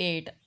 8।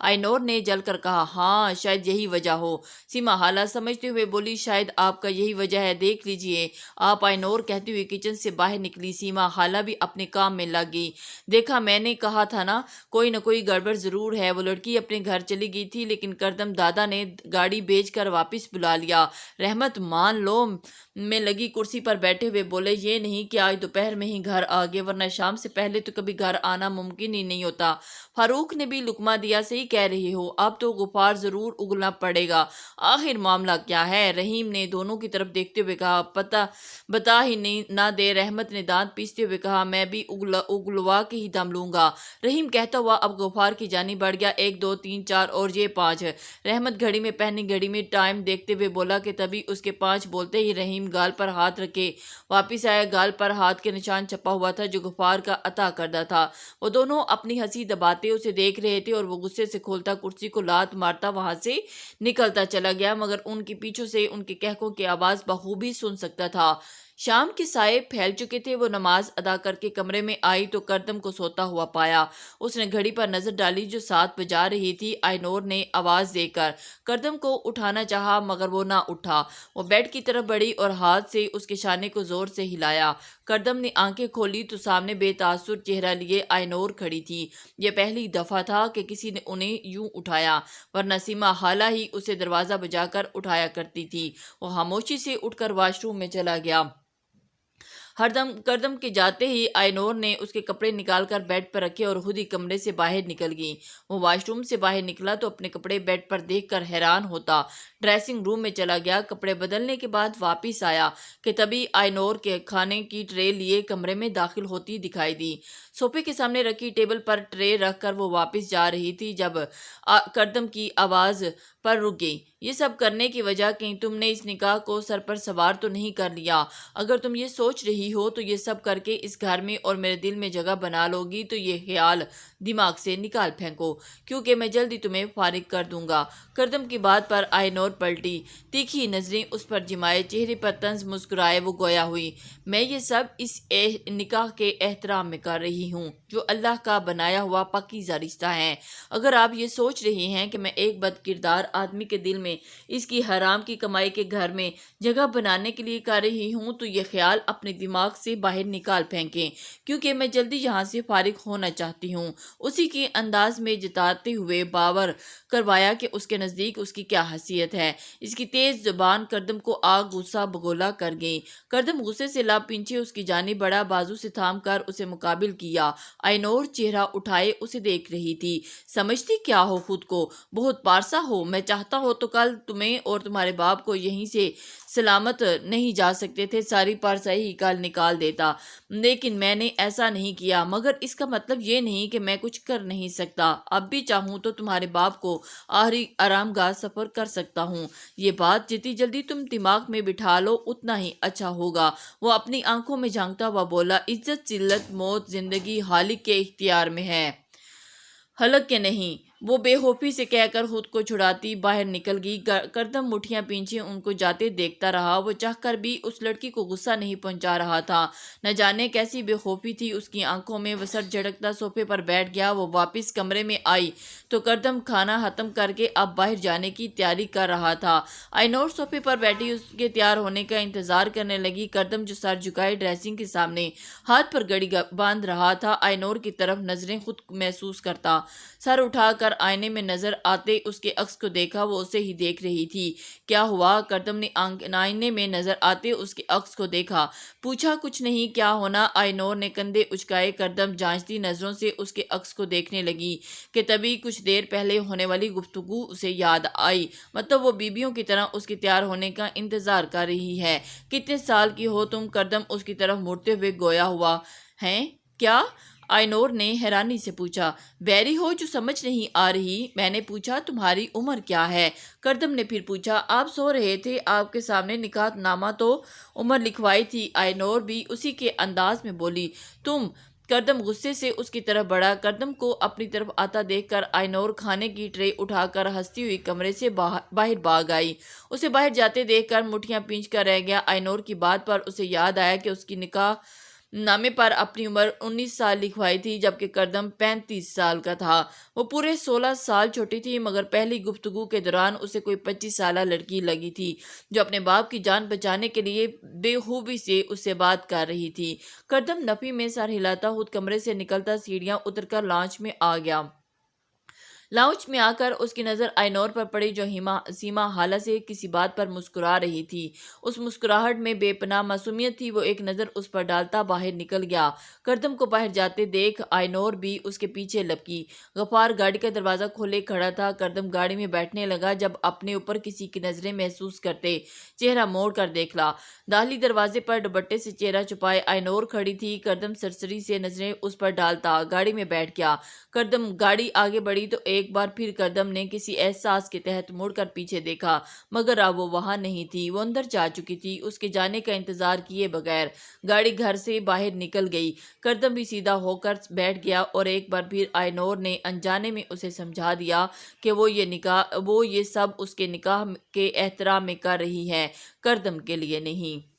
آئینور نے جل کر کہا، ہاں شاید یہی وجہ ہو۔ سیما حالہ سمجھتے ہوئے بولی، شاید آپ کا یہی وجہ ہے، دیکھ لیجئے آپ۔ آئینور کہتے ہوئے کچن سے باہر نکلی۔ سیما حالہ بھی اپنے کام میں لگ گئی۔ دیکھا، میں نے کہا تھا نا، کوئی نہ کوئی گڑبڑ ضرور ہے۔ وہ لڑکی اپنے گھر چلی گئی تھی، لیکن کردم دادا نے گاڑی بھیج کر واپس بلا لیا۔ رحمت مان لو میں لگی کرسی پر بیٹھے ہوئے بولے، یہ نہیں کہ آج دوپہر میں ہی گھر آ گئے، ورنہ شام سے پہلے تو کبھی گھر آنا ممکن ہی نہیں ہوتا۔ فاروق نے بھی لقمہ دیا، صحیح کہہ رہی ہو، اب تو غبار ضرور اگلنا پڑے گا۔ آخر معاملہ کیا ہے؟ رحیم نے دونوں کی طرف دیکھتے ہوئے کہا، بتا ہی نہ دے۔ رحمت نے دانت پیستے ہوئے کہا، میں بھی اگلوا کے ہی دم لوں گا۔ رحیم کہتا ہوا اب غبار کی جانب بڑھ گیا، 1 2 3 4 اور یہ 5۔ رحمت گھڑی میں پہنی گھڑی میں ٹائم دیکھتے ہوئے بولا کہ تبھی اس کے 5 بولتے ہی رحیم گال پر ہاتھ رکھے واپس آیا۔ گال پر ہاتھ کے نشان چھپا ہوا تھا جو غفار کا عطا کردہ تھا۔ وہ دونوں اپنی ہنسی دباتے اسے دیکھ رہے تھے اور وہ غصے سے کھولتا کرسی کو لات مارتا وہاں سے نکلتا چلا گیا، مگر ان کے پیچھوں سے ان کے قہقہوں کی آواز بخوبی سن سکتا تھا۔ شام کے سائے پھیل چکے تھے۔ وہ نماز ادا کر کے کمرے میں آئی تو کردم کو سوتا ہوا پایا۔ اس نے گھڑی پر نظر ڈالی جو 7 بجا رہی تھی۔ آئینور نے آواز دے کر کردم کو اٹھانا چاہا، مگر وہ نہ اٹھا۔ وہ بیڈ کی طرف بڑھی اور ہاتھ سے اس کے شانے کو زور سے ہلایا۔ کردم نے آنکھیں کھولی تو سامنے بے تاثر چہرہ لیے آئینور کھڑی تھی۔ یہ پہلی دفعہ تھا کہ کسی نے انہیں یوں اٹھایا، ورنہ سیما حالہ ہی اسے دروازہ بجا کر اٹھایا کرتی تھی۔ وہ خاموشی سے اٹھ کر واش روم میں چلا گیا۔ کردم کے جاتے ہی آئینور نے اس کے کپڑے نکال کر بیڈ پر رکھے اور خود ہی کمرے سے باہر نکل گئی۔ وہ واش روم سے باہر نکلا تو اپنے کپڑے بیڈ پر دیکھ کر حیران ہوتا ڈریسنگ روم میں چلا گیا۔ کپڑے بدلنے کے بعد واپس آیا کہ تبھی آئینور کے کھانے کی ٹرے لیے کمرے میں داخل ہوتی دکھائی دی۔ صوفے کے سامنے رکھی ٹیبل پر ٹرے رکھ کر وہ واپس جا رہی تھی جب کردم کی آواز پر رک گئی۔ یہ سب کرنے کی وجہ کہیں تم نے اس نکاح کو سر پر سوار تو نہیں کر لیا؟ اگر تم یہ سوچ رہی ہو تو یہ سب کر کے اس گھر میں اور میرے دل میں جگہ بنا لو گی تو یہ خیال دماغ سے نکال پھینکو، کیونکہ میں جلدی تمہیں فارغ کر دوں گا۔ کردم کی بات پر آئینور پلٹی، تیکھی نظریں اس پر جمائے، چہرے پر طنز مسکرائے وہ گویا ہوئی، میں یہ سب اس نکاح کے احترام میں کر رہی ہوں جو اللہ کا بنایا ہوا پاکیزہ رشتہ ہے۔ اگر آپ یہ سوچ رہی ہیں کہ میں ایک بد کردار آدمی کے دل میں اس کی حرام کی کمائی کے گھر میں جگہ بنانے کے لیے کر رہی ہوں تو یہ خیال اپنے دماغ سے باہر نکال پھینکیں، کیونکہ میں جلدی یہاں سے فارغ ہونا چاہتی ہوں۔ اسی کے انداز میں جتاتے ہوئے باور کروایا کہ اس کے نزدیک اس کی کیا حیثیت ہے۔ اس کی تیز زبان کردم کو آگ غصہ بگولا کر گئی۔ کردم غصے سے لب پیچھے اس کی جانب بڑا، بازو سے تھام کر اسے مقابل کیا۔ آئینور چہرہ اٹھائے اسے دیکھ رہی تھی۔ سمجھتی کیا ہو خود کو؟ بہت پارسا ہو۔ میں چاہتا ہو تو کل تمہیں اور تمہارے باپ کو یہیں سے سلامت نہیں جا سکتے تھے، ساری پارسائی ہی کل نکال دیتا، لیکن میں نے ایسا نہیں کیا۔ مگر اس کا مطلب یہ نہیں کہ میں کچھ کر نہیں سکتا۔ اب بھی چاہوں تو تمہارے باپ کو آخری آرام گاہ سفر کر سکتا ہوں۔ یہ بات جتنی جلدی تم دماغ میں بٹھا لو اتنا ہی اچھا ہوگا۔ وہ اپنی آنکھوں میں جھانکتا ہوا بولا، عزت، ذلت، موت، زندگی خالق کے اختیار میں ہے، خلق کے نہیں۔ وہ بے خوفی سے کہہ کر خود کو چھڑاتی باہر نکل گئی۔ کردم مٹھیاں پیچھے ان کو جاتے دیکھتا رہا۔ وہ چاہ کر بھی اس لڑکی کو غصہ نہیں پہنچا رہا تھا۔ نہ جانے کیسی بے خوفی تھی اس کی آنکھوں میں۔ وہ سر جھٹکتا صوفے پر بیٹھ گیا۔ وہ واپس کمرے میں آئی تو کردم کھانا ختم کر کے اب باہر جانے کی تیاری کر رہا تھا۔ آئینور صوفے پر بیٹھی اس کے تیار ہونے کا انتظار کرنے لگی۔ کردم جو سر جھکائے ڈریسنگ کے سامنے ہاتھ پر گھڑی باندھ رہا تھا، آئینور کی طرف نظریں خود محسوس کرتا سر اٹھا کر آئینے میں نظر آتے اس کے عکس کو دیکھا۔ وہ اسے ہی دیکھ رہی تھی۔ کیا ہوا؟ کردم نے آئینے میں نظر آتے اس کے عکس کو دیکھا، پوچھا۔ کچھ نہیں، کیا ہونا؟ آئینور نے کندھے اچکائے۔ کردم جانچتی نظروں سے اس کے عکس کو دیکھنے لگی کہ تبھی کچھ دیر پہلے ہونے والی گفتگو اسے یاد آئی۔ مطلب وہ بیویوں کی طرح اس کے تیار ہونے کا انتظار کر رہی ہے۔ کتنے سال کی ہو تم؟ کردم اس کی طرف مڑتے ہوئے گویا ہوا، ہیں کیا؟ آئینور نے حیرانی سے پوچھا۔ بیری ہو جو سمجھ نہیں آ رہی؟ میں نے پوچھا تمہاری عمر کیا ہے؟ کردم نے پھر پوچھا۔ آپ سو رہے تھے، آپ کے سامنے نکاح نامہ تو عمر لکھوائی تھی۔ آئینور بھی اسی کے انداز میں بولی۔ تم؟ کردم غصے سے اس کی طرف بڑھا۔ کردم کو اپنی طرف آتا دیکھ کر آئینور کھانے کی ٹرے اٹھا کر ہنستی ہوئی کمرے سے باہر بھاگ آئی۔ اسے باہر جاتے دیکھ کر مٹھیاں پینچ کر رہ گیا۔ آئینور کی بات پر اسے یاد آیا کہ اس کی نکاح نامے پر اپنی عمر 19 سال لکھوائی تھی، جبکہ کردم 35 سال کا تھا۔ وہ پورے 16 سال چھوٹی تھی، مگر پہلی گفتگو کے دوران اسے کوئی 25 سالہ لڑکی لگی تھی جو اپنے باپ کی جان بچانے کے لیے بے خوبی سے اس سے بات کر رہی تھی۔ کردم نفی میں سر ہلاتا خود کمرے سے نکلتا سیڑھیاں اتر کر لانچ میں آ گیا۔ لاؤنج میں آ کر اس کی نظر آئینور پر پڑی جو سیما حالہ سے کسی بات پر مسکرا رہی تھی۔ اس مسکراہٹ میں بے پناہ معصومیت تھی۔ وہ ایک نظر اس پر ڈالتا باہر نکل گیا۔ کردم کو باہر جاتے دیکھ آئینور بھی اس کے پیچھے لپکی۔ غفار گاڑی کا دروازہ کھولے کھڑا تھا۔ کردم گاڑی میں بیٹھنے لگا جب اپنے اوپر کسی کی نظریں محسوس کرتے چہرہ موڑ کر دیکھا۔ داخلی دروازے پر دوپٹے سے چہرہ چھپائے آئینور کھڑی تھی۔ کردم سرسری سے نظریں اس پر ڈالتا گاڑی میں بیٹھ گیا۔ کردم گاڑی آگے بڑھی تو ایک بار پھر کردم نے کسی احساس کے تحت مڑ کر پیچھے دیکھا، مگر اب وہ وہاں نہیں تھی۔ وہ اندر جا چکی تھی۔ اس کے جانے کا انتظار کیے بغیر گاڑی گھر سے باہر نکل گئی۔ کردم بھی سیدھا ہو کر بیٹھ گیا اور ایک بار پھر آئینور نے انجانے میں اسے سمجھا دیا کہ وہ یہ سب اس کے نکاح کے احترام میں کر رہی ہے، کردم کے لیے نہیں۔